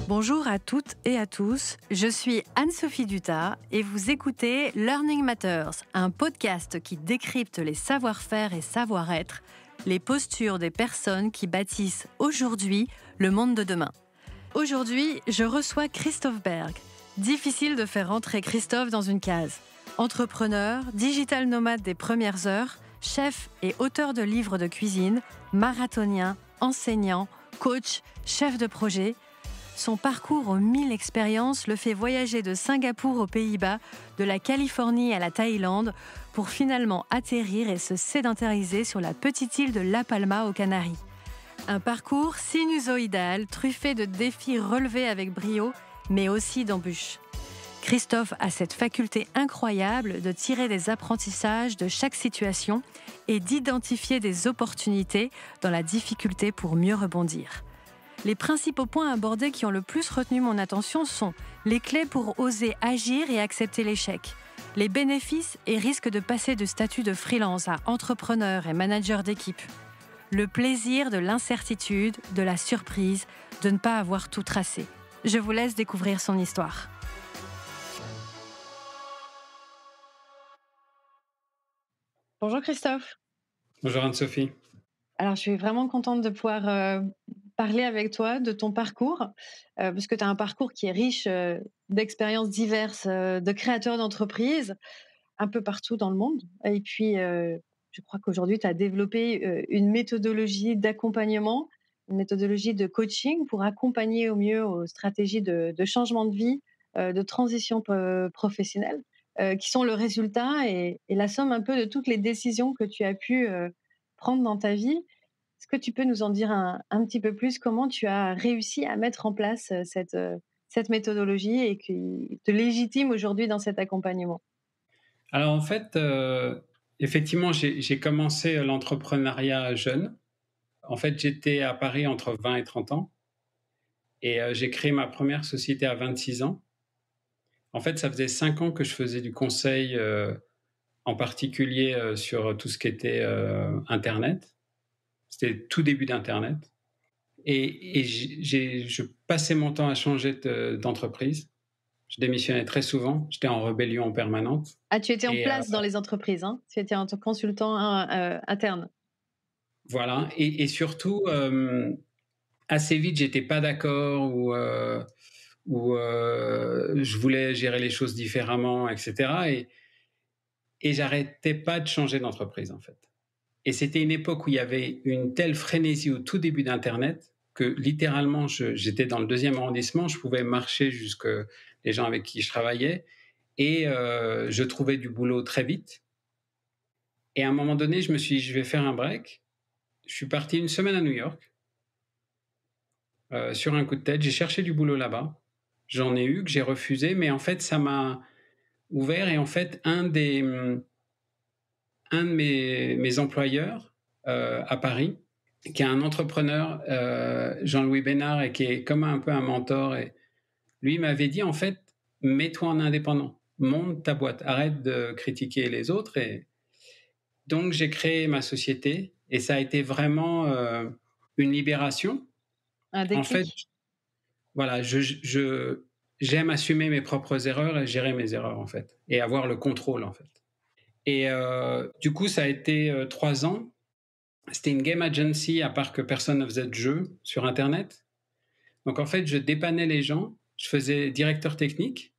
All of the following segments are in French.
Bonjour à toutes et à tous, je suis Anne-Sophie Dutta et vous écoutez Learning Matters, un podcast qui décrypte les savoir-faire et savoir-être, les postures des personnes qui bâtissent aujourd'hui le monde de demain. Aujourd'hui, je reçois Christophe Berg. Difficile de faire rentrer Christophe dans une case. Entrepreneur, digital nomade des premières heures, chef et auteur de livres de cuisine, marathonien, enseignant, coach, chef de projet. Son parcours aux 1000 expériences le fait voyager de Singapour aux Pays-Bas, de la Californie à la Thaïlande, pour finalement atterrir et se sédentariser sur la petite île de La Palma aux Canaries. Un parcours sinusoïdal, truffé de défis relevés avec brio, mais aussi d'embûches. Christophe a cette faculté incroyable de tirer des apprentissages de chaque situation et d'identifier des opportunités dans la difficulté pour mieux rebondir. Les principaux points abordés qui ont le plus retenu mon attention sont les clés pour oser agir et accepter l'échec, les bénéfices et risques de passer du statut de freelance à entrepreneur et manager d'équipe, le plaisir de l'incertitude, de la surprise, de ne pas avoir tout tracé. Je vous laisse découvrir son histoire. Bonjour Christophe. Bonjour Anne-Sophie. Alors, je suis vraiment contente de pouvoir parler avec toi de ton parcours, parce que tu as un parcours qui est riche d'expériences diverses, de créateurs d'entreprises, un peu partout dans le monde. Et puis, je crois qu'aujourd'hui, tu as développé une méthodologie d'accompagnement, une méthodologie de coaching pour accompagner au mieux aux stratégies de changement de vie, de transition professionnelle, qui sont le résultat et la somme un peu de toutes les décisions que tu as pu prendre dans ta vie. Est-ce que tu peux nous en dire un petit peu plus? Comment tu as réussi à mettre en place cette méthodologie et qui te légitime aujourd'hui dans cet accompagnement? Alors en fait, effectivement, j'ai commencé l'entrepreneuriat jeune. En fait, j'étais à Paris entre 20 et 30 ans et j'ai créé ma première société à 26 ans. En fait, ça faisait 5 ans que je faisais du conseil, en particulier sur tout ce qui était Internet. C'était le tout début d'Internet. Et je passais mon temps à changer d'entreprise. Je démissionnais très souvent. J'étais en rébellion permanente. Ah, tu étais en place dans les entreprises, hein? Tu étais un consultant interne. Voilà. Et surtout, assez vite, j'étais pas d'accord ou je voulais gérer les choses différemment, etc. Et j'arrêtais pas de changer d'entreprise, en fait. Et c'était une époque où il y avait une telle frénésie au tout début d'Internet que littéralement, j'étais dans le 2e arrondissement, je pouvais marcher jusque les gens avec qui je travaillais et je trouvais du boulot très vite. Et à un moment donné, je me suis dit, je vais faire un break. Je suis parti une semaine à New York sur un coup de tête. J'ai cherché du boulot là-bas. J'en ai eu que j'ai refusé, mais en fait, ça m'a ouvert. Et en fait, un de mes employeurs à Paris, qui est un entrepreneur, Jean-Louis Bénard, et qui est comme un peu un mentor, et lui m'avait dit, en fait, mets-toi en indépendant, monte ta boîte, arrête de critiquer les autres. Et donc, j'ai créé ma société, et ça a été vraiment une libération. Un En fait, déclic? voilà, j'aime assumer mes propres erreurs et gérer mes erreurs, en fait, et avoir le contrôle, en fait. Et du coup, ça a été 3 ans. C'était une game agency, à part que personne ne faisait de jeu sur Internet. Donc, en fait, je dépannais les gens. Je faisais directeur technique.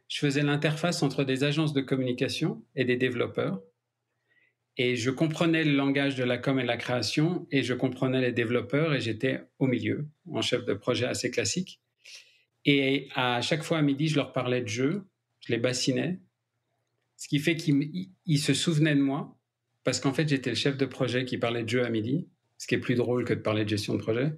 Je faisais l'interface entre des agences de communication et des développeurs. Et je comprenais le langage de la com et de la création, et je comprenais les développeurs, et j'étais au milieu, en chef de projet assez classique. Et à chaque fois à midi, je leur parlais de jeu, je les bassinais, ce qui fait qu'ils se souvenaient de moi, parce qu'en fait, j'étais le chef de projet qui parlait de jeu à midi, ce qui est plus drôle que de parler de gestion de projet.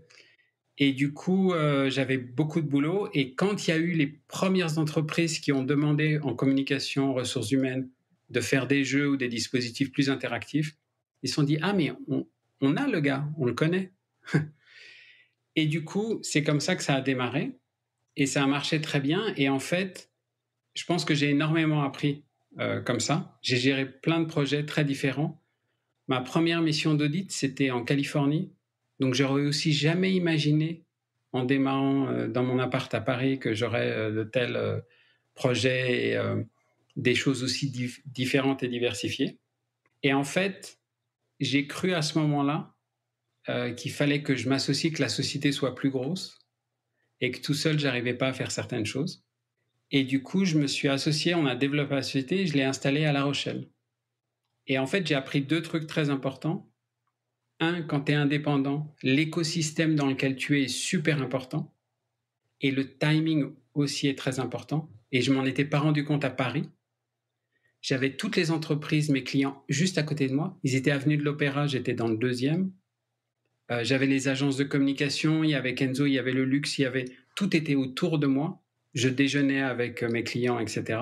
Et du coup, j'avais beaucoup de boulot. Et quand il y a eu les premières entreprises qui ont demandé en communication, ressources humaines, de faire des jeux ou des dispositifs plus interactifs, ils se sont dit « Ah, mais on a le gars, on le connaît ». Et du coup, c'est comme ça que ça a démarré. Et ça a marché très bien. Et en fait, je pense que j'ai énormément appris comme ça. J'ai géré plein de projets très différents. Ma première mission d'audit, c'était en Californie. Donc, j'aurais aussi jamais imaginé en démarrant dans mon appart à Paris que j'aurais de tels projets et des choses aussi différentes et diversifiées. Et en fait, j'ai cru à ce moment-là qu'il fallait que je m'associe, que la société soit plus grosse et que tout seul, j'arrivais pas à faire certaines choses. Et du coup, je me suis associé, on a développé la société, je l'ai installée à La Rochelle. Et en fait, j'ai appris 2 trucs très importants. Un, quand tu es indépendant, l'écosystème dans lequel tu es est super important et le timing aussi est très important. Et je m'en étais pas rendu compte à Paris. J'avais toutes les entreprises, mes clients, juste à côté de moi. Ils étaient avenue de l'Opéra, j'étais dans le 2e. J'avais les agences de communication, il y avait Kenzo, il y avait le luxe, tout était autour de moi. Je déjeunais avec mes clients, etc.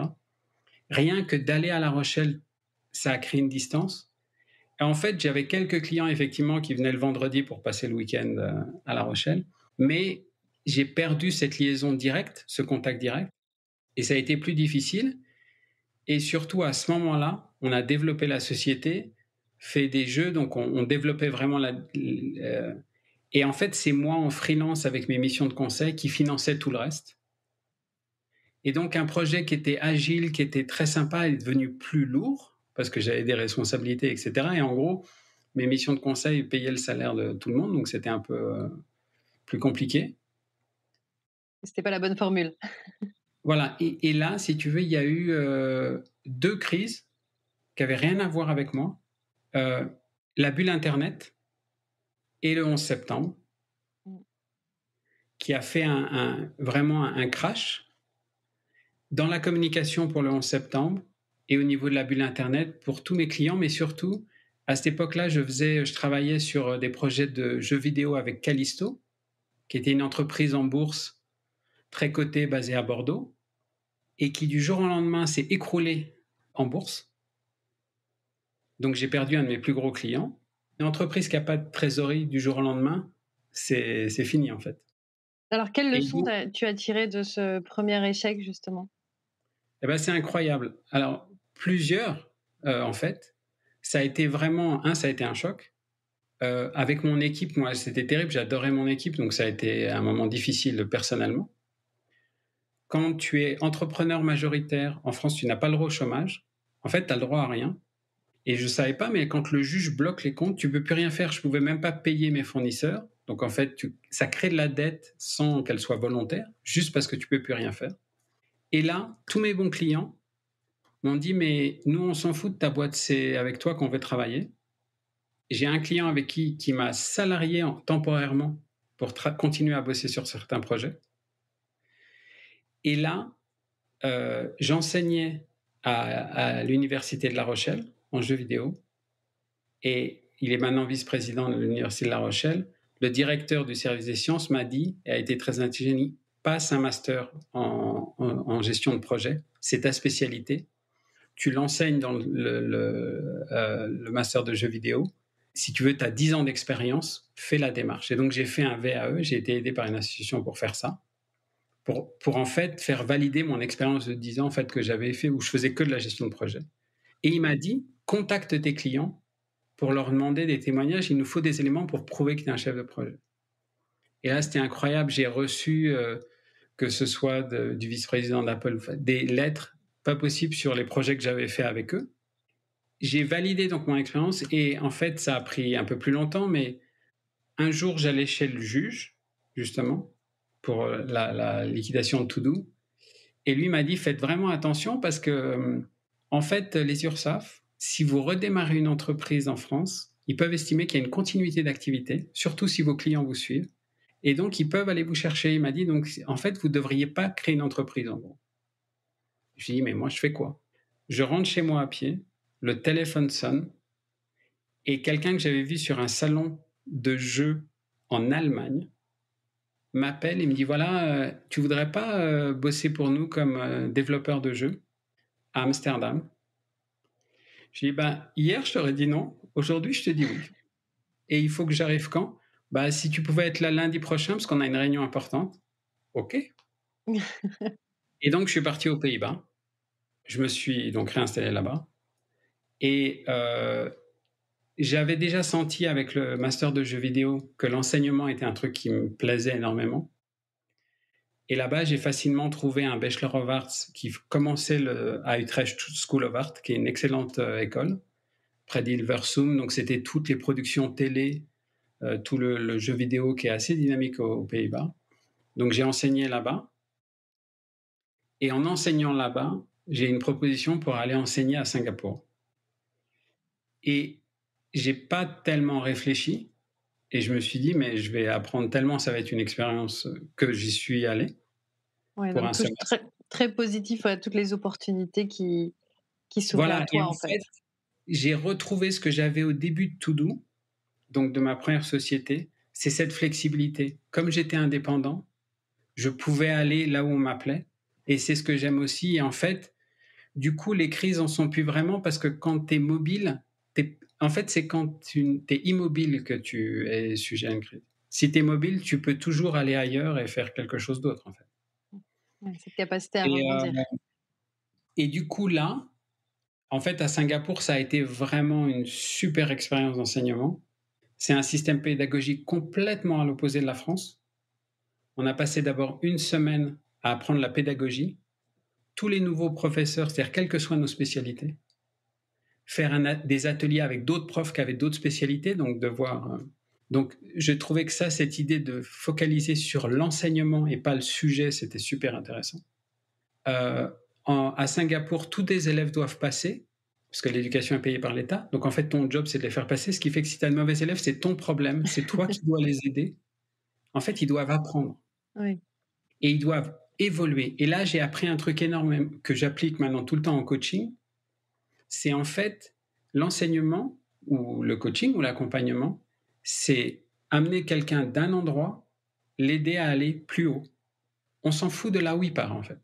Rien que d'aller à La Rochelle, ça a créé une distance. Et en fait, j'avais quelques clients, effectivement, qui venaient le vendredi pour passer le week-end à La Rochelle. Mais j'ai perdu cette liaison directe, ce contact direct. Et ça a été plus difficile. Et surtout, à ce moment-là, on a développé la société, fait des jeux, donc on développait vraiment et en fait, c'est moi en freelance avec mes missions de conseil qui finançais tout le reste. Et donc, un projet qui était agile, qui était très sympa, est devenu plus lourd parce que j'avais des responsabilités, etc. Et en gros, mes missions de conseil payaient le salaire de tout le monde, donc c'était un peu plus compliqué. C'était pas la bonne formule. Voilà. Et là, si tu veux, il y a eu 2 crises qui n'avaient rien à voir avec moi. La bulle Internet et le 11 septembre, qui a fait vraiment un crash dans la communication pour le 11 septembre et au niveau de la bulle Internet pour tous mes clients, mais surtout, à cette époque-là, je travaillais sur des projets de jeux vidéo avec Callisto, qui était une entreprise en bourse très cotée basée à Bordeaux, et qui du jour au lendemain s'est écroulée en bourse. Donc j'ai perdu un de mes plus gros clients. Une entreprise qui n'a pas de trésorerie du jour au lendemain, c'est fini en fait. Alors, quelle leçon tu as tiré de ce premier échec, justement? Eh ben, c'est incroyable. Alors, plusieurs, en fait. Ça a été vraiment, ça a été un choc. Avec mon équipe, moi, c'était terrible. J'adorais mon équipe, donc ça a été un moment difficile personnellement. Quand tu es entrepreneur majoritaire, en France, tu n'as pas le droit au chômage. En fait, tu as le droit à rien. Et je ne savais pas, mais quand le juge bloque les comptes, tu ne peux plus rien faire. Je ne pouvais même pas payer mes fournisseurs. Donc, en fait, ça crée de la dette sans qu'elle soit volontaire, juste parce que tu ne peux plus rien faire. Et là, tous mes bons clients m'ont dit, mais nous, on s'en fout de ta boîte, c'est avec toi qu'on veut travailler. J'ai un client avec qui m'a salarié temporairement pour continuer à bosser sur certains projets. Et là, j'enseignais à l'université de La Rochelle en jeux vidéo. Et il est maintenant vice-président de l'université de La Rochelle. Le directeur du service des sciences m'a dit, et a été très intelligent, passe un master en gestion de projet. C'est ta spécialité. Tu l'enseignes dans le master de jeux vidéo. Si tu veux, tu as 10 ans d'expérience, fais la démarche. Et donc, j'ai fait un VAE, j'ai été aidé par une institution pour faire ça, pour en fait faire valider mon expérience de 10 ans en fait, que j'avais fait, où je faisais que de la gestion de projet. Et il m'a dit, contacte tes clients pour leur demander des témoignages, il nous faut des éléments pour prouver que tu es un chef de projet. Et là, c'était incroyable, j'ai reçu, que ce soit du vice-président d'Apple, des lettres pas possibles sur les projets que j'avais fait avec eux. J'ai validé donc mon expérience et en fait, ça a pris un peu plus longtemps, mais un jour, j'allais chez le juge, justement, pour la liquidation de To-Do, et lui m'a dit, faites vraiment attention parce que, en fait, les URSSAF, si vous redémarrez une entreprise en France, ils peuvent estimer qu'il y a une continuité d'activité, surtout si vos clients vous suivent, et donc ils peuvent aller vous chercher. Il m'a dit, donc en fait, vous ne devriez pas créer une entreprise, en gros. Je lui ai dit, mais moi, je fais quoi? Je rentre chez moi à pied, le téléphone sonne, et quelqu'un que j'avais vu sur un salon de jeux en Allemagne m'appelle et me dit, voilà, tu voudrais pas bosser pour nous comme développeur de jeux à Amsterdam? Je lui dis, hier, je t'aurais dit non, aujourd'hui, je te dis oui. Et il faut que j'arrive quand? Si tu pouvais être là lundi prochain, parce qu'on a une réunion importante. OK. Et donc, je suis parti aux Pays-Bas. Je me suis donc réinstallé là-bas. Et j'avais déjà senti avec le master de jeux vidéo que l'enseignement était un truc qui me plaisait énormément. Et là-bas, j'ai facilement trouvé un Bachelor of Arts qui commençait à Utrecht School of Art, qui est une excellente école, près d'Hilversum. Donc, c'était toutes les productions télé, tout le jeu vidéo qui est assez dynamique aux Pays-Bas. Donc, j'ai enseigné là-bas. Et en enseignant là-bas, j'ai une proposition pour aller enseigner à Singapour. Et j'ai pas tellement réfléchi. Et je me suis dit, mais je vais apprendre tellement, ça va être une expérience que j'y suis allé. Ouais, pour donc un semestre. très, très positif à toutes les opportunités qui s'ouvraient à Voilà, et toi, en en fait. fait, j'ai retrouvé ce que j'avais au début de Todo, donc de ma première société, c'est cette flexibilité. Comme j'étais indépendant, je pouvais aller là où on m'appelait, et c'est ce que j'aime aussi. Et en fait, du coup, les crises en sont plus vraiment parce que quand tu es mobile, en fait, c'est quand tu es immobile que tu es sujet à une crise. Si tu es mobile, tu peux toujours aller ailleurs et faire quelque chose d'autre, en fait. Ouais, cette capacité à Et, rebondir. et du coup, là, en fait, à Singapour, ça a été vraiment une super expérience d'enseignement. C'est un système pédagogique complètement à l'opposé de la France. On a passé d'abord une semaine à apprendre la pédagogie. Tous les nouveaux professeurs, c'est-à-dire quelles que soient nos spécialités, faire des ateliers avec d'autres profs qui avaient d'autres spécialités, donc de voir. Donc, je trouvais que cette idée de focaliser sur l'enseignement et pas le sujet, c'était super intéressant. À Singapour, tous les élèves doivent passer, parce que l'éducation est payée par l'État. Donc, en fait, ton job, c'est de les faire passer, ce qui fait que si tu as de mauvais élèves, c'est ton problème, c'est toi qui dois les aider. En fait, ils doivent apprendre. Oui. Et ils doivent évoluer. Et là, j'ai appris un truc énorme que j'applique maintenant tout le temps en coaching. C'est en fait l'enseignement ou le coaching ou l'accompagnement, c'est amener quelqu'un d'un endroit, l'aider à aller plus haut. On s'en fout de là où il part, en fait.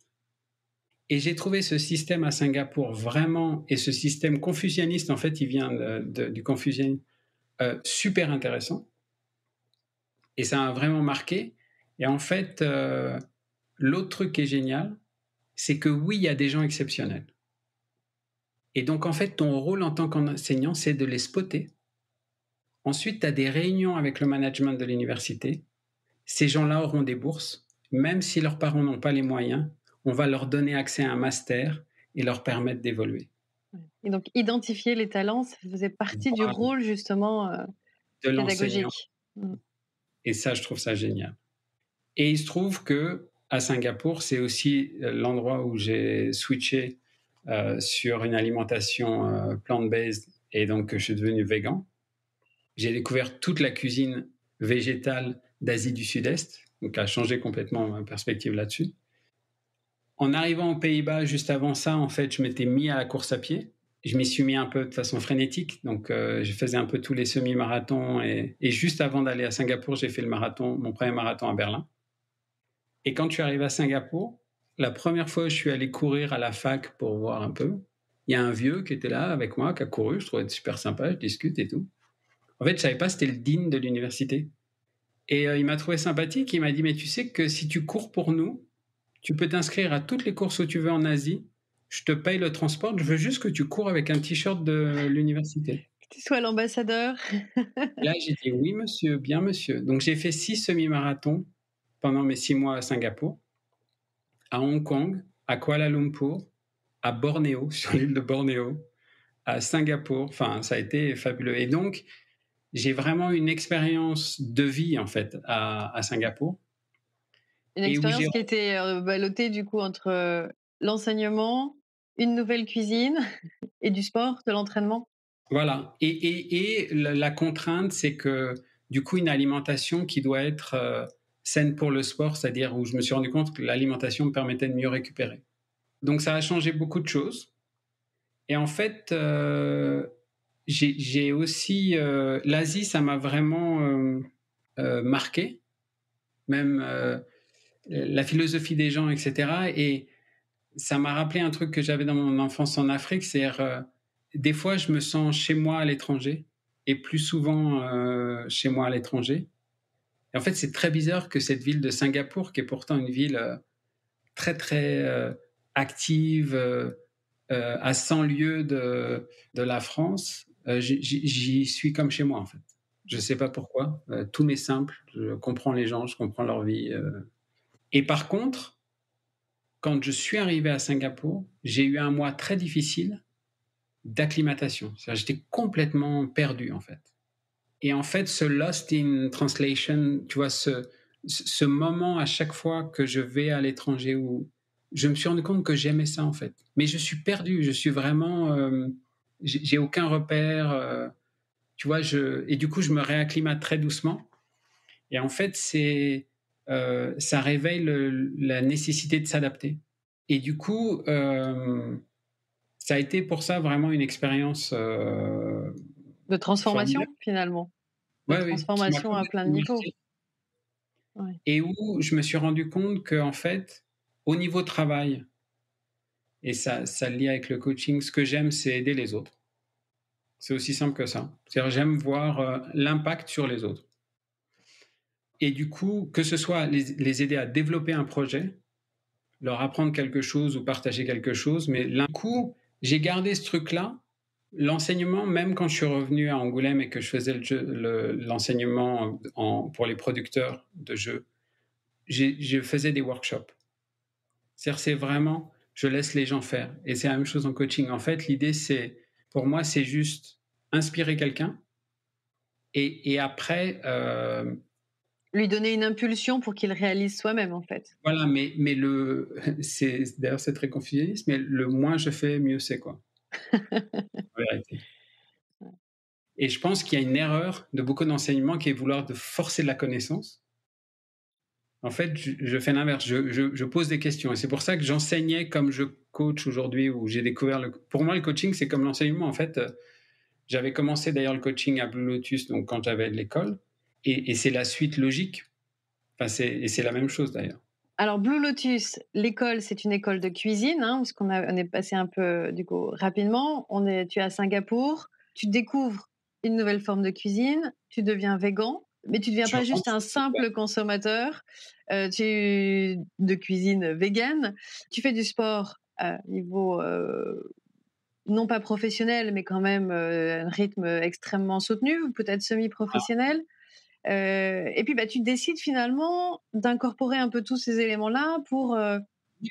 Et j'ai trouvé ce système à Singapour vraiment, et ce système confucianiste, en fait, il vient du confucianisme, super intéressant. Et ça a vraiment marqué. Et en fait, l'autre truc qui est génial, c'est que oui, il y a des gens exceptionnels. Et donc, en fait, ton rôle en tant qu'enseignant, c'est de les spotter. Ensuite, tu as des réunions avec le management de l'université. Ces gens-là auront des bourses. Même si leurs parents n'ont pas les moyens, on va leur donner accès à un master et leur permettre d'évoluer. Et donc, identifier les talents, ça faisait partie du Voilà, rôle, justement, de l'enseignant. pédagogique. Mmh. Et ça, je trouve ça génial. Et il se trouve que à Singapour, c'est aussi l'endroit où j'ai switché sur une alimentation plant-based et donc je suis devenu végan. J'ai découvert toute la cuisine végétale d'Asie du Sud-Est, donc a changé complètement ma perspective là-dessus. En arrivant aux Pays-Bas, juste avant ça, en fait, je m'étais mis à la course à pied. Je m'y suis mis un peu de façon frénétique, donc je faisais un peu tous les semi-marathons et juste avant d'aller à Singapour, j'ai fait mon premier marathon à Berlin. Et quand je suis arrivé à Singapour, la première fois je suis allé courir à la fac pour voir un peu, il y a un vieux qui était là avec moi, qui a couru, je trouvais super sympa, je discute et tout. En fait, je savais pas c'était le dean de l'université. Et il m'a trouvé sympathique, il m'a dit, mais tu sais que si tu cours pour nous, tu peux t'inscrire à toutes les courses où tu veux en Asie, je te paye le transport, je veux juste que tu cours avec un t-shirt de l'université. Que tu sois l'ambassadeur. Là, j'ai dit, oui monsieur, bien monsieur. Donc j'ai fait 6 semi-marathons pendant mes 6 mois à Singapour, à Hong Kong, à Kuala Lumpur, à Bornéo, sur l'île de Bornéo, à Singapour. Enfin, ça a été fabuleux. Et donc, j'ai vraiment une expérience de vie, en fait, à Singapour. Une Et où j'ai... expérience qui était, ballottée, du coup, entre, l'enseignement, une nouvelle cuisine et du sport, de l'entraînement? Voilà. Et la contrainte, c'est que, du coup, une alimentation qui doit être saine pour le sport, c'est-à-dire où je me suis rendu compte que l'alimentation me permettait de mieux récupérer. Donc, ça a changé beaucoup de choses. Et en fait, j'ai aussi... l'Asie, ça m'a vraiment marqué, même la philosophie des gens, etc. Et ça m'a rappelé un truc que j'avais dans mon enfance en Afrique, c'est-à-dire des fois je me sens chez moi à l'étranger et plus souvent chez moi à l'étranger. Et en fait, c'est très bizarre que cette ville de Singapour, qui est pourtant une ville très très active, à 100 lieues de la France, j'y suis comme chez moi en fait. Je ne sais pas pourquoi. Tout m'est simple. Je comprends les gens, je comprends leur vie. Et par contre, quand je suis arrivé à Singapour, j'ai eu un mois très difficile d'acclimatation. C'est-à-dire, j'étais complètement perdu, en fait. Et en fait, ce lost in translation, tu vois, ce moment à chaque fois que je vais à l'étranger où je me suis rendu compte que j'aimais ça, en fait. Mais je suis perdu, je suis vraiment... j'ai aucun repère, tu vois, et du coup, je me réacclimate très doucement. Et en fait, ça réveille la nécessité de s'adapter. Et du coup, ça a été pour ça vraiment une expérience De formidable. transformation, finalement. De Ouais, oui, qui m'a transformation à plein de complètement niveaux. immersé. Ouais. Et où je me suis rendu compte qu'en fait, au niveau travail, et ça le lie avec le coaching, ce que j'aime, c'est aider les autres. C'est aussi simple que ça. C'est-à-dire, j'aime voir l'impact sur les autres. Et du coup, que ce soit les aider à développer un projet, leur apprendre quelque chose ou partager quelque chose, mais d'un coup, j'ai gardé ce truc-là. L'enseignement, même quand je suis revenu à Angoulême et que je faisais l'enseignement pour les producteurs de jeux, je faisais des workshops. C'est-à-dire, c'est vraiment, je laisse les gens faire. Et c'est la même chose en coaching. En fait, l'idée, pour moi, c'est juste inspirer quelqu'un et après, Lui donner une impulsion pour qu'il réalise soi-même, en fait. voilà, mais d'ailleurs, c'est très confucianiste, mais le moins je fais, mieux c'est, quoi. En vérité. Et je pense qu'il y a une erreur de beaucoup d'enseignements qui est vouloir de forcer la connaissance. En fait, je fais l'inverse, je pose des questions. Et c'est pour ça que j'enseignais comme je coach aujourd'hui, où j'ai découvert pour moi, le coaching, c'est comme l'enseignement. En fait, j'avais commencé d'ailleurs le coaching à Blue Lotus, donc quand j'avais de l'école, et c'est la suite logique. Enfin, et c'est la même chose d'ailleurs. Alors, Blue Lotus, l'école, c'est une école de cuisine, hein, parce on est passé un peu, du coup, rapidement. Tu es à Singapour, tu découvres une nouvelle forme de cuisine, tu deviens végan, mais tu ne deviens Je pas juste rentre, un simple consommateur de cuisine végane. Tu fais du sport à niveau non pas professionnel, mais quand même un rythme extrêmement soutenu, ou peut-être semi-professionnel. Et puis, bah, tu décides finalement d'incorporer un peu tous ces éléments-là pour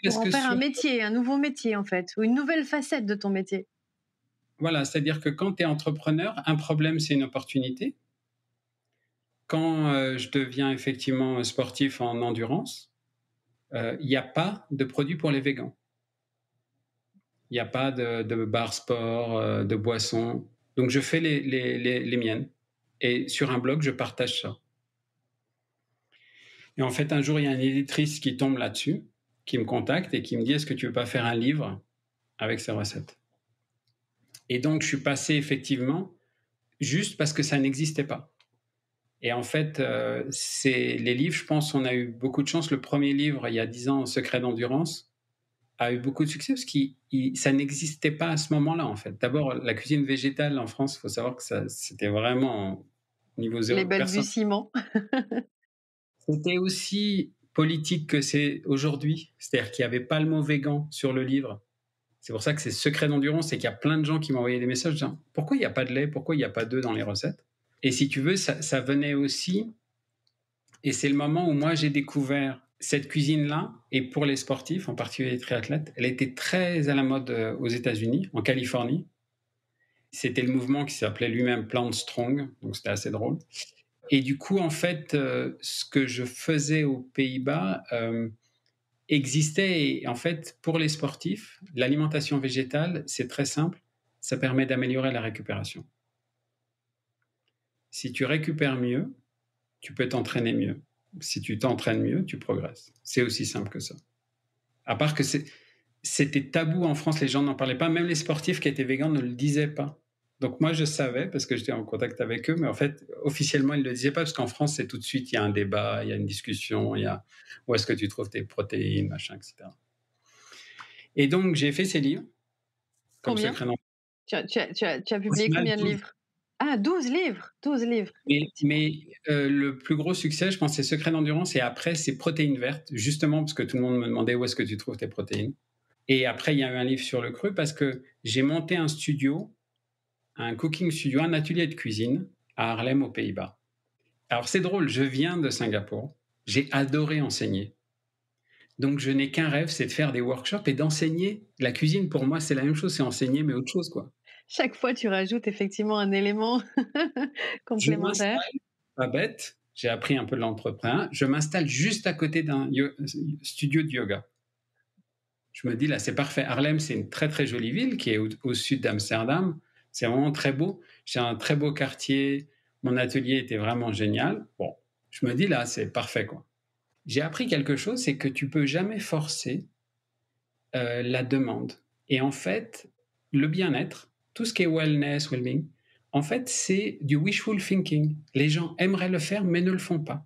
parce en que faire un métier, un nouveau métier en fait, ou une nouvelle facette de ton métier. voilà, c'est-à-dire que quand tu es entrepreneur, un problème, c'est une opportunité. Quand je deviens effectivement sportif en endurance, il n'y a pas de produit pour les végans. Il n'y a pas de bar sport, de boissons. Donc, je fais les miennes. Et sur un blog, je partage ça. Et en fait, un jour, il y a une éditrice qui tombe là-dessus, qui me contacte et qui me dit, est-ce que tu veux pas faire un livre avec ces recettes? Et donc, je suis passé effectivement juste parce que ça n'existait pas. Et en fait, c'est les livres, je pense, on a eu beaucoup de chance. Le premier livre, il y a 10 ans, Secret d'endurance, a eu beaucoup de succès parce que ça n'existait pas à ce moment-là, en fait. D'abord, la cuisine végétale en France, il faut savoir que c'était vraiment niveau Les zéro. Personne. balbutiements. C'était aussi politique que c'est aujourd'hui. C'est-à-dire qu'il n'y avait pas le mot végan sur le livre. C'est pour ça que c'est Secret d'endurance et qu'il y a plein de gens qui m'ont envoyé des messages disant pourquoi il n'y a pas de lait, pourquoi il n'y a pas d'œufs dans les recettes. Et si tu veux, ça venait aussi, et c'est le moment où moi j'ai découvert cette cuisine-là, et pour les sportifs, en particulier les triathlètes, elle était très à la mode aux États-Unis, en Californie. C'était le mouvement qui s'appelait lui-même Plant Strong, donc c'était assez drôle. Et du coup, en fait, ce que je faisais aux Pays-Bas existait, et en fait, pour les sportifs, l'alimentation végétale, c'est très simple, ça permet d'améliorer la récupération. Si tu récupères mieux, tu peux t'entraîner mieux. Si tu t'entraînes mieux, tu progresses. C'est aussi simple que ça. À part que c'était tabou en France, les gens n'en parlaient pas. Même les sportifs qui étaient végans ne le disaient pas. Donc moi, je savais parce que j'étais en contact avec eux, mais en fait, officiellement, ils ne le disaient pas parce qu'en France, c'est tout de suite, il y a un débat, il y a une discussion, il y a où est-ce que tu trouves tes protéines, machin, etc. Et donc, j'ai fait ces livres, comme Combien? Secret d'endurance. Tu as Au publié final, combien de 12. livres? Ah, 12 livres! 12 livres, Mais, effectivement. mais le plus gros succès, je pense, c'est Secret d'endurance, et après, c'est Protéines vertes, justement parce que tout le monde me demandait où est-ce que tu trouves tes protéines. Et après, il y a eu un livre sur le cru parce que j'ai monté un studio, un cooking studio, un atelier de cuisine à Haarlem, aux Pays-Bas. Alors, c'est drôle, je viens de Singapour, j'ai adoré enseigner. Donc, je n'ai qu'un rêve, c'est de faire des workshops et d'enseigner. La cuisine, pour moi, c'est la même chose, c'est enseigner, mais autre chose, quoi. Chaque fois, tu rajoutes effectivement un élément Je complémentaire. m'installe, pas bête, j'ai appris un peu de l'entrepreneuriat, je m'installe juste à côté d'un studio de yoga. Je me dis, là, c'est parfait. Harlem, c'est une très, très jolie ville qui est au sud d'Amsterdam. C'est vraiment très beau. J'ai un très beau quartier. Mon atelier était vraiment génial. Bon, je me dis, là, c'est parfait, quoi. J'ai appris quelque chose, c'est que tu peux jamais forcer la demande. Et en fait, le bien-être, tout ce qui est wellness, well-being, en fait, c'est du wishful thinking. Les gens aimeraient le faire, mais ne le font pas.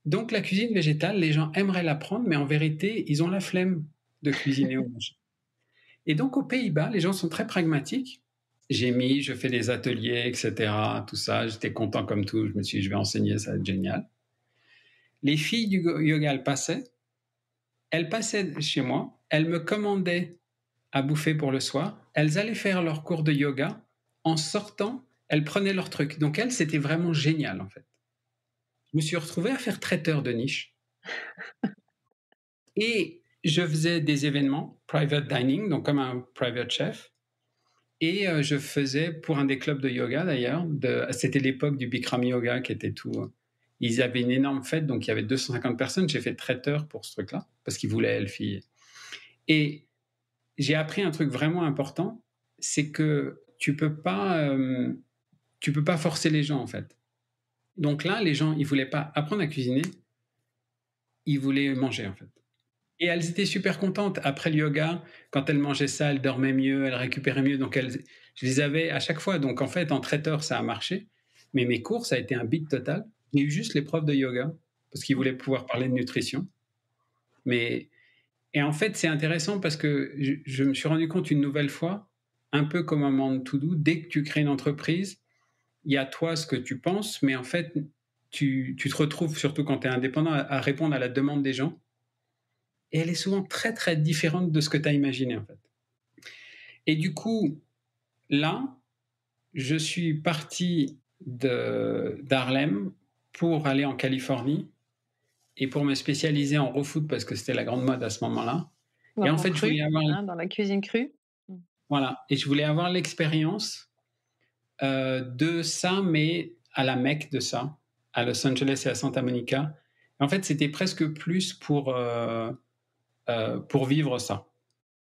Donc, la cuisine végétale, les gens aimeraient l'apprendre, mais en vérité, ils ont la flemme de cuisiner au manger. Et donc, aux Pays-Bas, les gens sont très pragmatiques. Je fais des ateliers, etc. Tout ça, j'étais content comme tout. Je me suis dit, je vais enseigner, ça va être génial. Les filles du yoga, elles passaient chez moi, elles me commandaient à bouffer pour le soir, elles allaient faire leur cours de yoga, en sortant, elles prenaient leur truc. Donc elles, c'était vraiment génial en fait. Je me suis retrouvé à faire traiteur de niche et je faisais des événements, private dining, donc comme un private chef, et je faisais pour un des clubs de yoga d'ailleurs, c'était l'époque du Bikram yoga qui était tout. Ils avaient une énorme fête, donc il y avait 250 personnes, j'ai fait traiteur pour ce truc-là, parce qu'ils voulaient Elfie. Et j'ai appris un truc vraiment important, c'est que tu peux pas forcer les gens en fait. Donc là, les gens, ils voulaient pas apprendre à cuisiner, ils voulaient manger en fait. Et elles étaient super contentes après le yoga. Quand elles mangeaient ça, elles dormaient mieux, elles récupéraient mieux. Donc je les avais à chaque fois. Donc en fait, en traiteur, ça a marché. Mais mes cours, ça a été un beat total. J'ai eu juste les profs de yoga parce qu'ils voulaient pouvoir parler de nutrition. Mais et en fait, c'est intéressant parce que je me suis rendu compte une nouvelle fois, un peu comme un monde to do, dès que tu crées une entreprise, il y a toi ce que tu penses, mais en fait, tu te retrouves, surtout quand tu es indépendant, à répondre à la demande des gens. Et elle est souvent très, très différente de ce que tu as imaginé, en fait. Et du coup, là, je suis parti d'Harlem pour aller en Californie et pour me spécialiser en raw food parce que c'était la grande mode à ce moment-là. Et en En fait, je voulais cru, avoir, hein, dans la cuisine crue. Mmh. voilà, et je voulais avoir l'expérience de ça, mais à la Mecque de ça, à Los Angeles et à Santa Monica. En fait, c'était presque plus pour vivre ça.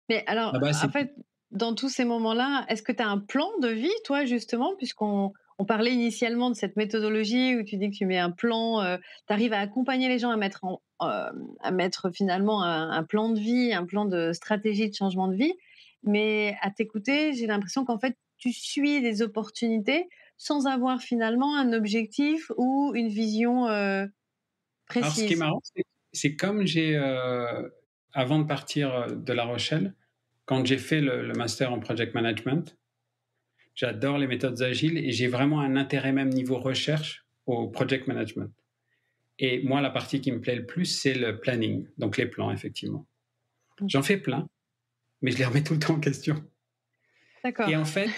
Mais alors, Là-bas, en c'est fait, dans tous ces moments-là, est-ce que tu as un plan de vie, toi, justement? Puisqu'on parlait initialement de cette méthodologie où tu dis que tu mets un plan, tu arrives à accompagner les gens à mettre finalement un plan de vie, un plan de stratégie de changement de vie. Mais à t'écouter, j'ai l'impression qu'en fait, tu suis des opportunités sans avoir finalement un objectif ou une vision, Alors, ce qui est précise. marrant, c'est comme avant de partir de La Rochelle, quand j'ai fait le master en project management, j'adore les méthodes agiles et j'ai vraiment un intérêt même niveau recherche au project management. Et moi, la partie qui me plaît le plus, c'est le planning, donc les plans, effectivement. Mmh. J'en fais plein, mais je les remets tout le temps en question. Et D'accord. en fait,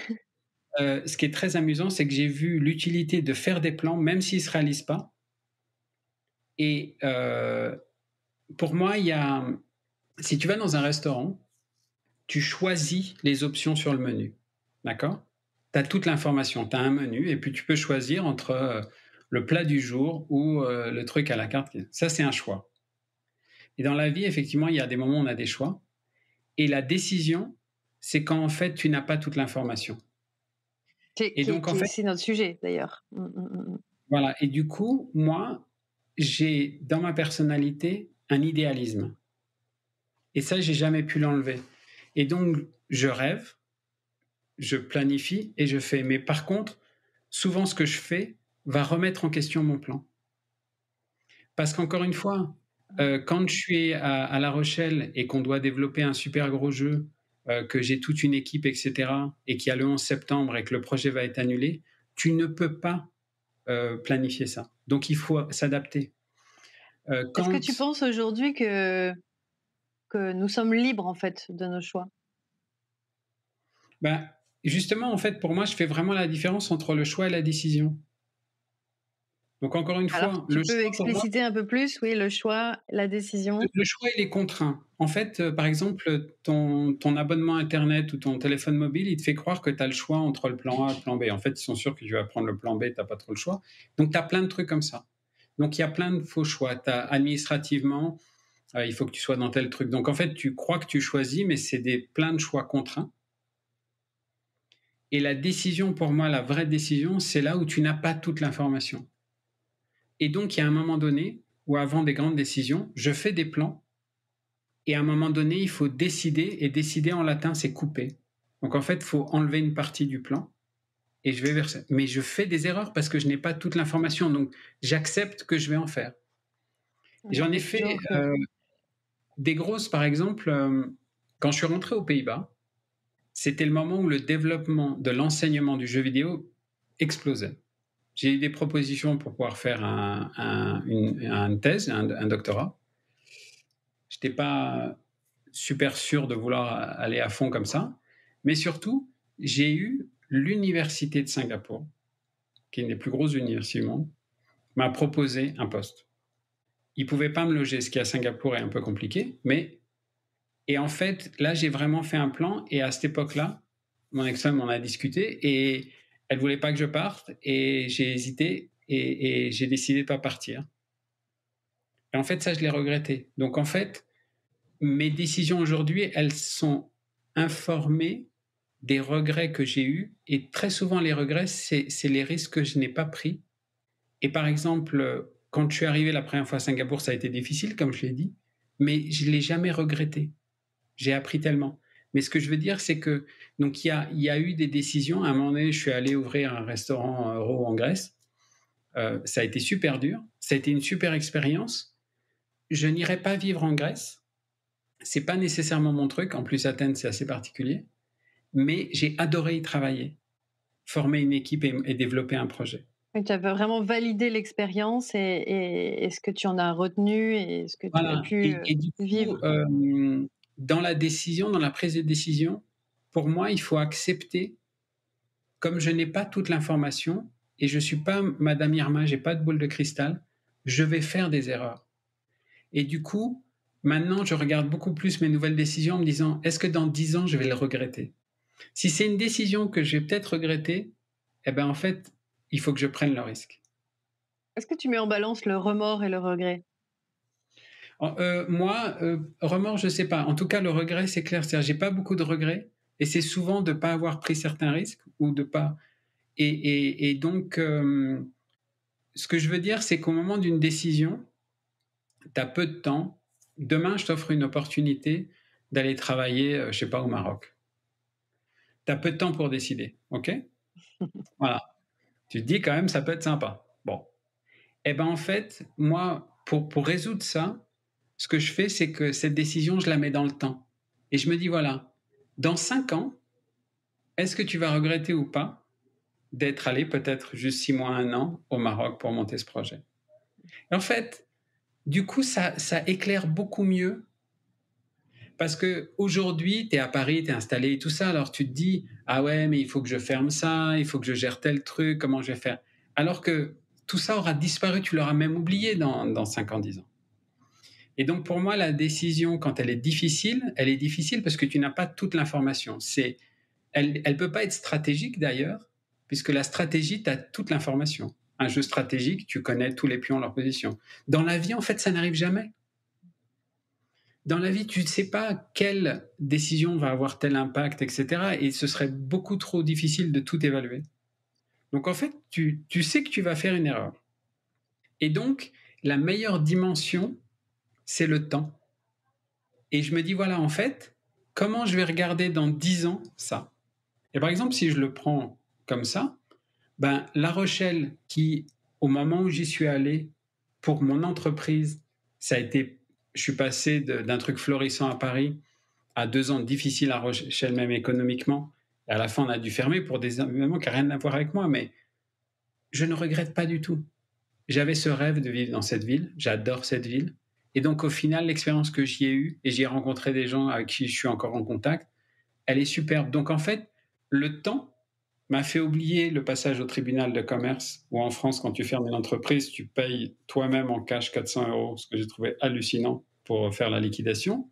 ce qui est très amusant, c'est que j'ai vu l'utilité de faire des plans, même s'ils ne se réalisent pas. Et pour moi, si tu vas dans un restaurant, tu choisis les options sur le menu. D'accord? Tu as toute l'information, tu as un menu et puis tu peux choisir entre le plat du jour ou le truc à la carte. Ça, c'est un choix. Et dans la vie, effectivement, il y a des moments où on a des choix. Et la décision, c'est quand en fait, tu n'as pas toute l'information. Et donc, en fait, C'est notre sujet d'ailleurs. Mmh, mmh, mmh, mmh. voilà. Et du coup, moi, j'ai dans ma personnalité un idéalisme. Et ça, j'ai jamais pu l'enlever. Et donc, je rêve, je planifie et je fais. Mais par contre, souvent, ce que je fais va remettre en question mon plan. Parce qu'encore une fois, quand je suis à La Rochelle et qu'on doit développer un super gros jeu, que j'ai toute une équipe, etc., et qu'il y a le 11 septembre et que le projet va être annulé, tu ne peux pas planifier ça. Donc, il faut s'adapter. Est-ce que tu Quand, penses aujourd'hui que nous sommes libres en fait de nos choix? ben, justement, en fait, pour moi, je fais vraiment la différence entre le choix et la décision. Donc encore une Alors, fois, tu le peux choix pour moi, expliciter un peu plus, oui, le choix, la décision? le choix, il est contraint. En fait, par exemple, ton abonnement internet ou ton téléphone mobile, il te fait croire que tu as le choix entre le plan A et le plan B. En fait, ils sont sûrs que tu vas prendre le plan B, tu as pas trop le choix. Donc tu as plein de trucs comme ça. Donc il y a plein de faux choix. Tu administrativement, il faut que tu sois dans tel truc. Donc en fait, tu crois que tu choisis, mais c'est plein de choix contraints. Et la décision, pour moi, la vraie décision, c'est là où tu n'as pas toute l'information. Et donc, il y a un moment donné où, avant des grandes décisions, je fais des plans. Et à un moment donné, il faut décider. Et décider en latin, c'est couper. Donc, en fait, il faut enlever une partie du plan. Et je vais vers ça. Mais je fais des erreurs parce que je n'ai pas toute l'information. Donc, j'accepte que je vais en faire. Ouais, J'en ai faut fait toujours que des grosses, par exemple, quand je suis rentré aux Pays-Bas, c'était le moment où le développement de l'enseignement du jeu vidéo explosait. J'ai eu des propositions pour pouvoir faire une thèse, un doctorat. Je n'étais pas super sûr de vouloir aller à fond comme ça. Mais surtout, j'ai eu l'université de Singapour, qui est une des plus grosses universités du monde, m'a proposé un poste. Ils ne pouvaient pas me loger, ce qui à Singapour est un peu compliqué. Et en fait, là, j'ai vraiment fait un plan. Et à cette époque-là, mon ex-femme en a discuté et elle ne voulait pas que je parte. Et j'ai hésité et j'ai décidé de ne pas partir. Et en fait, ça, je l'ai regretté. Donc, en fait, mes décisions aujourd'hui, elles sont informées des regrets que j'ai eus. Et très souvent, les regrets, c'est les risques que je n'ai pas pris. Et par exemple, quand je suis arrivé la première fois à Singapour, ça a été difficile, comme je l'ai dit, mais je ne l'ai jamais regretté. J'ai appris tellement. Mais ce que je veux dire, c'est que donc il y a eu des décisions. À un moment donné, je suis allé ouvrir un restaurant raw en Grèce. Ça a été super dur. Ça a été une super expérience. Je n'irai pas vivre en Grèce. C'est pas nécessairement mon truc. En plus, Athènes, c'est assez particulier. Mais j'ai adoré y travailler, former une équipe et développer un projet. oui, tu as vraiment validé l'expérience et ce que tu en as retenu et ce que tu as Voilà. pu, Et du coup, vivre. dans la décision, dans la prise de décision, pour moi, il faut accepter, comme je n'ai pas toute l'information et je ne suis pas Madame Irma, je n'ai pas de boule de cristal, je vais faire des erreurs. Et du coup, maintenant, je regarde beaucoup plus mes nouvelles décisions en me disant, est-ce que dans 10 ans, je vais le regretter? Si c'est une décision que je vais peut-être regretter, eh ben en fait, il faut que je prenne le risque. Est-ce que tu mets en balance le remords et le regret? Moi, remords, je ne sais pas. En tout cas, le regret, c'est clair. C'est-à-dire, j'ai pas beaucoup de regrets, et c'est souvent de ne pas avoir pris certains risques ou de pas. Et donc, ce que je veux dire, c'est qu'au moment d'une décision, tu as peu de temps. Demain, je t'offre une opportunité d'aller travailler, je sais pas, au Maroc. Tu as peu de temps pour décider, ok? Voilà. Tu te dis quand même, ça peut être sympa. Bon. Eh ben en fait, moi, pour résoudre ça, ce que je fais, c'est que cette décision, je la mets dans le temps. Et je me dis, voilà, dans 5 ans, est-ce que tu vas regretter ou pas d'être allé peut-être juste 6 mois, 1 an au Maroc pour monter ce projet? Et en fait, du coup, ça éclaire beaucoup mieux parce que aujourd'hui, tu es à Paris, tu es installé et tout ça, alors tu te dis, ah ouais, mais il faut que je ferme ça, il faut que je gère tel truc, comment je vais faire? Alors que tout ça aura disparu, tu l'auras même oublié dans 5 ans, 10 ans. Et donc pour moi, la décision, quand elle est difficile parce que tu n'as pas toute l'information. Elle ne peut pas être stratégique d'ailleurs, puisque la stratégie, tu as toute l'information. Un jeu stratégique, tu connais tous les pions, leur position. Dans la vie, en fait, ça n'arrive jamais. Dans la vie, tu ne sais pas quelle décision va avoir tel impact, etc. Et ce serait beaucoup trop difficile de tout évaluer. Donc en fait, tu sais que tu vas faire une erreur. Et donc, la meilleure dimension, c'est le temps. Et je me dis, voilà, en fait, comment je vais regarder dans 10 ans ça? Et par exemple, si je le prends comme ça, ben, La Rochelle, qui, au moment où j'y suis allé, pour mon entreprise, ça a été, je suis passé d'un truc florissant à Paris à 2 ans difficiles à Rochelle, même économiquement. Et à la fin, on a dû fermer pour des événements qui n'ont rien à voir avec moi, mais je ne regrette pas du tout. J'avais ce rêve de vivre dans cette ville, j'adore cette ville. Et donc, au final, l'expérience que j'y ai eue, et j'y ai rencontré des gens avec qui je suis encore en contact, elle est superbe. Donc, en fait, le temps m'a fait oublier le passage au tribunal de commerce, où en France, quand tu fermes une entreprise, tu payes toi-même en cash 400 €, ce que j'ai trouvé hallucinant pour faire la liquidation.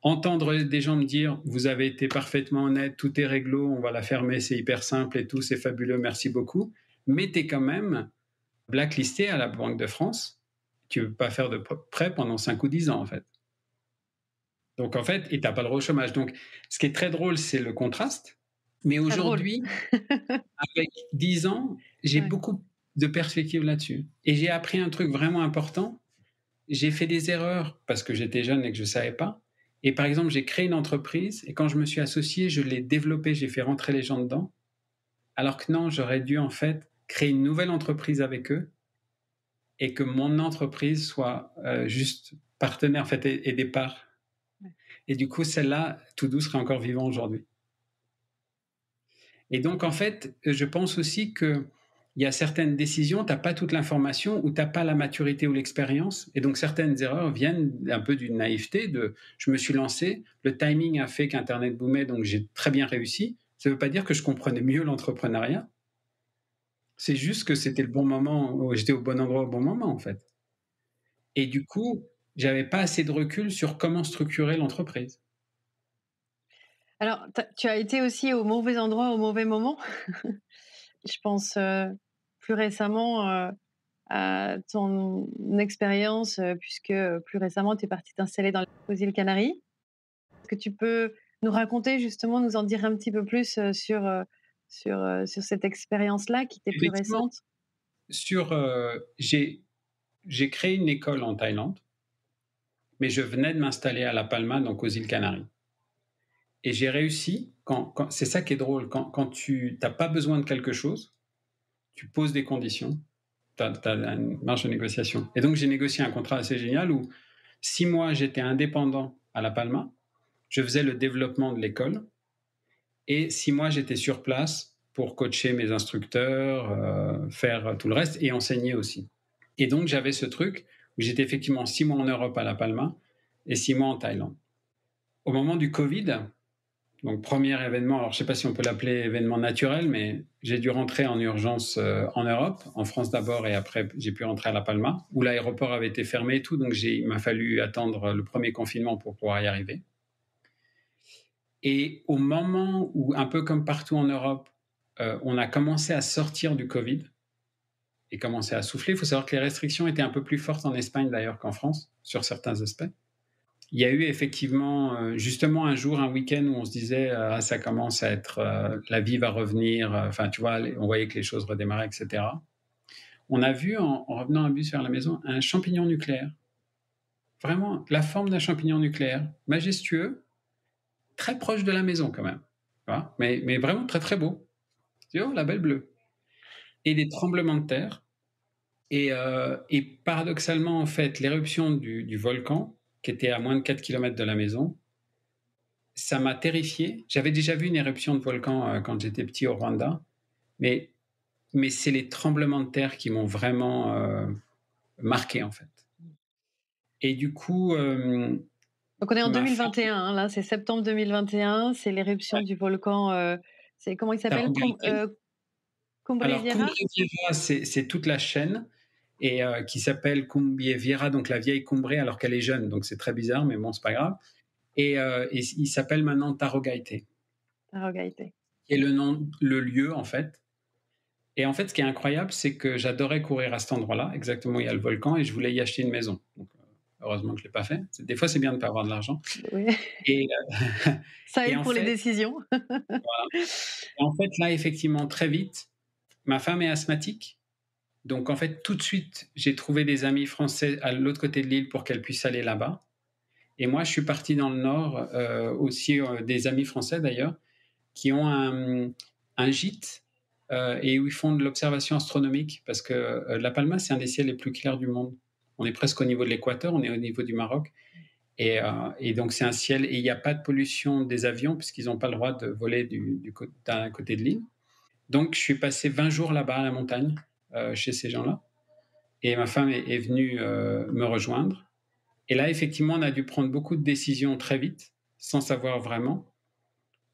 Entendre des gens me dire: «Vous avez été parfaitement honnête, tout est réglo, on va la fermer, c'est hyper simple et tout, c'est fabuleux, merci beaucoup». Mais tu es quand même blacklisté à la Banque de France. Tu ne peux pas faire de prêt pendant 5 ou 10 ans, en fait. Donc en fait et tu as pas le droit au chômage. Donc ce qui est très drôle, c'est le contraste. Mais Très drôle. aujourd'hui, avec 10 ans, j'ai Ouais. beaucoup de perspectives là-dessus et j'ai appris un truc vraiment important. J'ai fait des erreurs parce que j'étais jeune et que je ne savais pas et par exemple, j'ai créé une entreprise et quand je me suis associé, je l'ai développée, j'ai fait rentrer les gens dedans. Alors que non, j'aurais dû en fait créer une nouvelle entreprise avec eux et que mon entreprise soit, juste partenaire en fait et des parts Ouais. et du coup, celle-là, Toudou serait encore vivant aujourd'hui. Et donc, en fait, je pense aussi qu'il y a certaines décisions, tu n'as pas toute l'information ou tu n'as pas la maturité ou l'expérience. Et donc, certaines erreurs viennent un peu d'une naïveté de je me suis lancé, le timing a fait qu'Internet boomait, donc j'ai très bien réussi. Ça ne veut pas dire que je comprenais mieux l'entrepreneuriat. C'est juste que c'était le bon moment, j'étais au bon endroit au bon moment, en fait. Et du coup, j'avais pas assez de recul sur comment structurer l'entreprise. Alors, tu as été aussi au mauvais endroit au mauvais moment. Je pense, plus récemment, à ton expérience, puisque, plus récemment, tu es partie t'installer aux îles Canaries. Est-ce que tu peux nous raconter justement, nous en dire un petit peu plus, sur cette expérience-là qui était plus Effectivement, récente? j'ai créé une école en Thaïlande. Mais je venais de m'installer à La Palma, donc aux îles Canaries. Et j'ai réussi, c'est ça qui est drôle, quand tu n'as pas besoin de quelque chose, tu poses des conditions, tu as une marge de négociation. Et donc j'ai négocié un contrat assez génial où 6 mois j'étais indépendant à La Palma, je faisais le développement de l'école, et 6 mois j'étais sur place pour coacher mes instructeurs, faire tout le reste et enseigner aussi. Et donc j'avais ce truc où j'étais effectivement 6 mois en Europe à La Palma et 6 mois en Thaïlande. Au moment du Covid, donc premier événement, alors je ne sais pas si on peut l'appeler événement naturel, mais j'ai dû rentrer en urgence en Europe, en France d'abord, et après j'ai pu rentrer à La Palma, où l'aéroport avait été fermé et tout, donc il m'a fallu attendre le premier confinement pour pouvoir y arriver. Et au moment où, un peu comme partout en Europe, on a commencé à sortir du Covid et commencé à souffler, il faut savoir que les restrictions étaient un peu plus fortes en Espagne d'ailleurs qu'en France, sur certains aspects. Il y a eu effectivement, justement un jour, un week-end où on se disait, ah, ça commence à être, la vie va revenir, enfin tu vois, on voyait que les choses redémarraient, etc. On a vu en revenant en bus vers la maison un champignon nucléaire, vraiment la forme d'un champignon nucléaire, majestueux, très proche de la maison quand même, tu vois, mais vraiment très très beau. Tu vois, la belle bleue. Et des tremblements de terre. Et paradoxalement, en fait, l'éruption du volcan, qui était à moins de 4 kilomètres de la maison, ça m'a terrifié. J'avais déjà vu une éruption de volcan quand j'étais petit au Rwanda, mais, mais c'est les tremblements de terre qui m'ont vraiment marqué, en fait. Et du coup, Donc on est en ma femme, 2021, hein, là, c'est septembre 2021, c'est l'éruption ouais, du volcan, c'est comment il t'as s'appelle? regardé. Cumbre Alors, Cumbre Vieja? Vieja, c'est toute la chaîne, et qui s'appelle Cumbre Vieja, donc la vieille Cumbre, alors qu'elle est jeune, donc c'est très bizarre, mais bon, c'est pas grave. Et il s'appelle maintenant Tarogaite, Arrogate. qui est le nom, le lieu, en fait. Et en fait, ce qui est incroyable, c'est que j'adorais courir à cet endroit-là, exactement où il y a le volcan, et je voulais y acheter une maison. Donc, heureusement que je ne l'ai pas fait. Des fois, c'est bien de ne pas avoir de l'argent. Oui, Et, ça et aide en pour les fait, décisions. voilà. Et en fait, là, effectivement, très vite, ma femme est asthmatique. Donc, en fait, tout de suite, j'ai trouvé des amis français à l'autre côté de l'île pour qu'elle puisse aller là-bas. Et moi, je suis parti dans le nord, aussi des amis français d'ailleurs, qui ont un gîte et où ils font de l'observation astronomique parce que La Palma, c'est un des ciels les plus clairs du monde. On est presque au niveau de l'équateur, on est au niveau du Maroc. Et donc, c'est un ciel, et il n'y a pas de pollution des avions puisqu'ils n'ont pas le droit de voler d'un côté de l'île. Donc, je suis passé 20 jours là-bas à la montagne, chez ces gens-là. Et ma femme est venue me rejoindre. Et là, effectivement, on a dû prendre beaucoup de décisions très vite, sans savoir vraiment.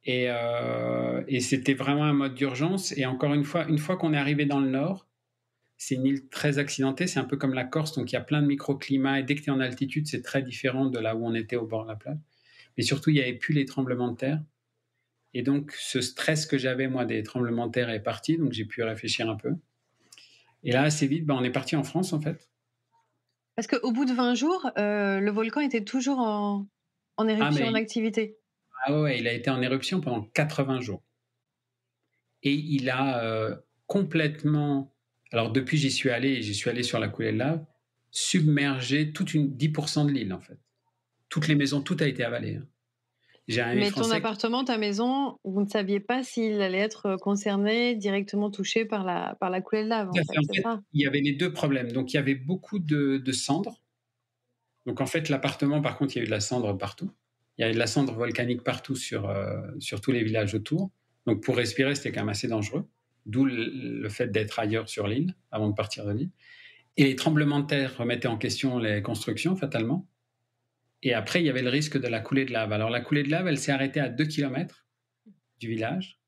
Et c'était vraiment un mode d'urgence. Et encore une fois qu'on est arrivé dans le nord, c'est une île très accidentée, c'est un peu comme la Corse, donc il y a plein de microclimats, et dès que tu es en altitude, c'est très différent de là où on était au bord de la plage. Mais surtout, il n'y avait plus les tremblements de terre. Et donc, ce stress que j'avais, moi, des tremblements de terre est parti, donc j'ai pu réfléchir un peu. Et là, assez vite, on est parti en France, en fait. Parce qu'au bout de 20 jours, le volcan était toujours en Ah, éruption, en mais activité. ouais, il a été en éruption pendant 80 jours. Et il a complètement... Alors, depuis, j'y suis allé sur la coulée de lave, submergé 10% de l'île, en fait. Toutes les maisons, tout a été avalé. Hein. J'ai un ami Mais ton français. appartement, ta maison, vous ne saviez pas s'il allait être concerné, directement touché par la coulée de lave, Tout en à fait, fait. En c'est fait, ça? il y avait les deux problèmes. Donc, il y avait beaucoup de cendres. Donc, en fait, l'appartement, par contre, il y a eu de la cendre partout. Il y avait de la cendre volcanique partout sur tous les villages autour. Donc, pour respirer, c'était quand même assez dangereux. D'où le fait d'être ailleurs sur l'île avant de partir de l'île. Et les tremblements de terre remettaient en question les constructions, fatalement. Et après, il y avait le risque de la coulée de lave. Alors, la coulée de lave, elle s'est arrêtée à 2 kilomètres du village,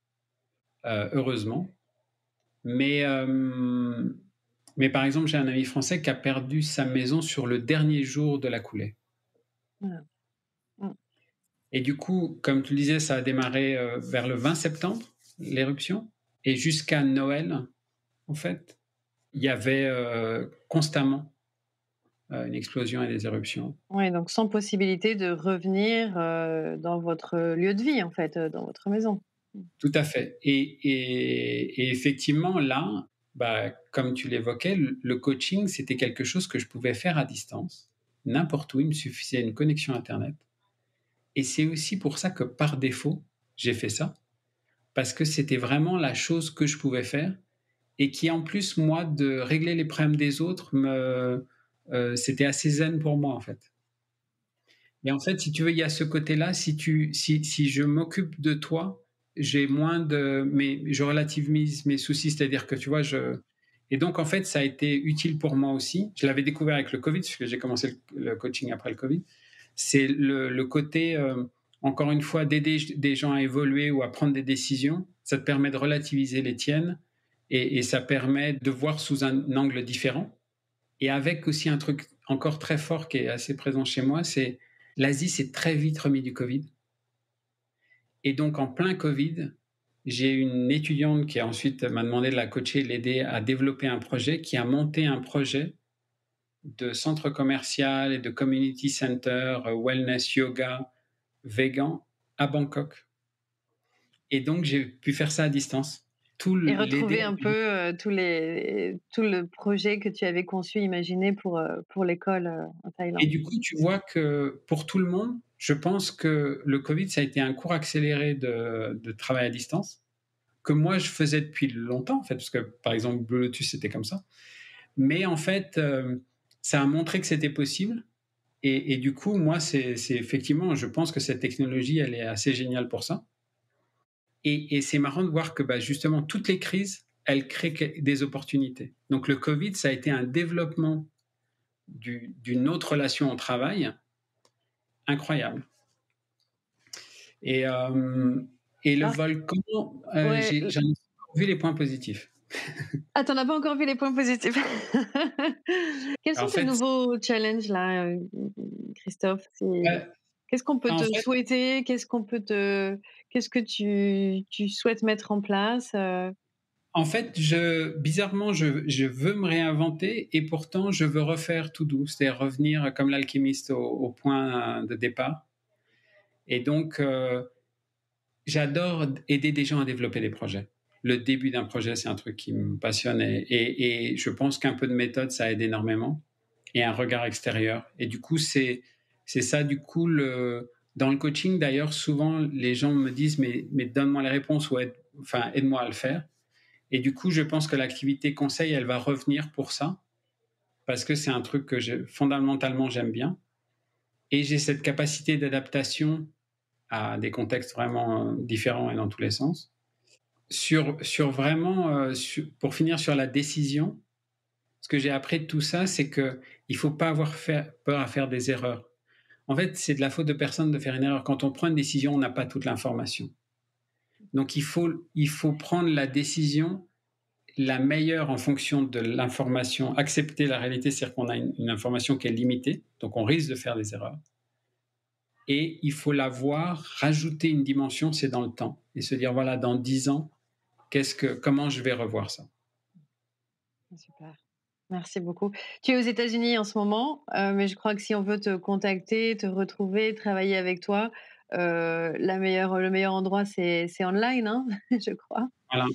heureusement. Mais par exemple, j'ai un ami français qui a perdu sa maison sur le dernier jour de la coulée. Voilà. Mmh. Et du coup, comme tu le disais, ça a démarré vers le 20 septembre, l'éruption. Et jusqu'à Noël, en fait, il y avait constamment une explosion et des éruptions. Ouais, donc sans possibilité de revenir, dans votre lieu de vie, en fait, dans votre maison? Mmh. Tout à fait. Et effectivement, là, comme tu l'évoquais, le coaching, c'était quelque chose que je pouvais faire à distance, n'importe où, il me suffisait une connexion Internet. Et c'est aussi pour ça que par défaut, j'ai fait ça, parce que c'était vraiment la chose que je pouvais faire et qui, en plus, moi, de régler les problèmes des autres, c'était assez zen pour moi, en fait. Et en fait, si tu veux, il y a ce côté-là, si je m'occupe de toi, j'ai moins de... Mais je relativise mes soucis, c'est-à-dire que, tu vois, Et donc, en fait, ça a été utile pour moi aussi. Je l'avais découvert avec le Covid, puisque j'ai commencé le coaching après le Covid. C'est le côté, encore une fois, d'aider des gens à évoluer ou à prendre des décisions. Ça te permet de relativiser les tiennes et ça permet de voir sous un angle différent. Et avec aussi un truc encore très fort qui est assez présent chez moi, c'est l'Asie s'est très vite remis du Covid. Et donc, en plein Covid, j'ai une étudiante qui ensuite m'a demandé de la coacher, de l'aider à développer un projet, qui a monté un projet de centre commercial et de community center, wellness, yoga, vegan à Bangkok. Et donc, j'ai pu faire ça à distance. Et L'aider. retrouver un peu, tout le projet que tu avais conçu, imaginé pour l'école, en Et Thaïlande. du coup, tu vois que pour tout le monde, je pense que le Covid, ça a été un cours accéléré de travail à distance, que moi, je faisais depuis longtemps, en fait, parce que, par exemple, Blue Lotus, c'était comme ça. Mais en fait, ça a montré que c'était possible. Et du coup, moi, c'est effectivement, je pense que cette technologie, elle est assez géniale pour ça. Et c'est marrant de voir que justement, toutes les crises, elles créent des opportunités. Donc le Covid, ça a été un développement d'une autre relation au travail incroyable. Et, et le Alors volcan, ouais, j'en ai vu les points positifs. ah, tu as pas encore vu les points positifs? Quels En sont tes fait, nouveaux challenges là, Christophe? euh, Qu'est-ce qu'on peut en te fait, souhaiter? Qu'est-ce que tu souhaites mettre en place, bizarrement, je veux me réinventer et pourtant, je veux refaire tout doux, c'est-à-dire revenir comme l'alchimiste au point de départ. Et donc, j'adore aider des gens à développer des projets. Le début d'un projet, c'est un truc qui me passionne et je pense qu'un peu de méthode, ça aide énormément et un regard extérieur. Et du coup, c'est ça, du coup, dans le coaching, d'ailleurs, souvent, les gens me disent, mais donne-moi les réponses ou aide-moi à le faire. Et du coup, je pense que l'activité conseil, elle va revenir pour ça, parce que c'est un truc que fondamentalement, j'aime bien. Et j'ai cette capacité d'adaptation à des contextes vraiment différents et dans tous les sens. Sur vraiment, pour finir sur la décision, ce que j'ai appris de tout ça, c'est qu'il ne faut pas avoir peur à faire des erreurs. En fait, c'est de la faute de personne de faire une erreur. Quand on prend une décision, on n'a pas toute l'information. Donc, il faut prendre la décision la meilleure en fonction de l'information, accepter la réalité, c'est-à-dire qu'on a une information qui est limitée, donc on risque de faire des erreurs. Et il faut la voir, rajouter une dimension, c'est dans le temps. Et se dire, voilà, dans 10 ans, comment je vais revoir ça? Super. Merci beaucoup. Tu es aux États-Unis en ce moment, mais je crois que si on veut te contacter, te retrouver, travailler avec toi, le meilleur endroit, c'est online, hein, je crois. Voilà,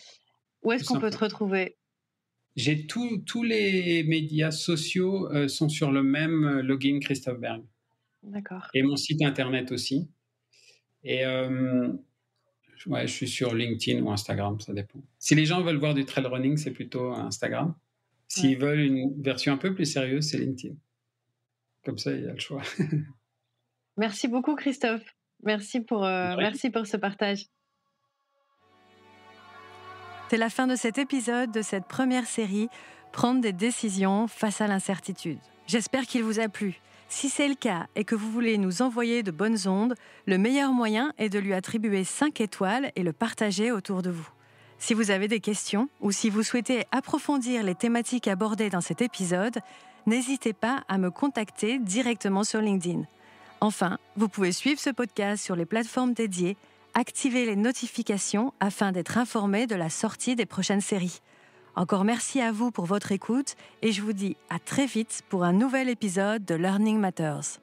Où tout est-ce qu'on peut te simplement. retrouver? J'ai tous les médias sociaux sont sur le même login Christophe Berg. D'accord. Et mon site internet aussi. Et ouais, je suis sur LinkedIn ou Instagram, ça dépend. Si les gens veulent voir du trail running, c'est plutôt Instagram. Ouais. S'ils veulent une version un peu plus sérieuse, c'est LinkedIn. Comme ça, il y a le choix. Merci beaucoup Christophe. Merci pour ce partage. C'est la fin de cet épisode de cette première série, Prendre des décisions face à l'incertitude. J'espère qu'il vous a plu. Si c'est le cas et que vous voulez nous envoyer de bonnes ondes, le meilleur moyen est de lui attribuer 5 étoiles et le partager autour de vous. Si vous avez des questions ou si vous souhaitez approfondir les thématiques abordées dans cet épisode, n'hésitez pas à me contacter directement sur LinkedIn. Enfin, vous pouvez suivre ce podcast sur les plateformes dédiées, activer les notifications afin d'être informé de la sortie des prochaines séries. Encore merci à vous pour votre écoute et je vous dis à très vite pour un nouvel épisode de Learning Matters.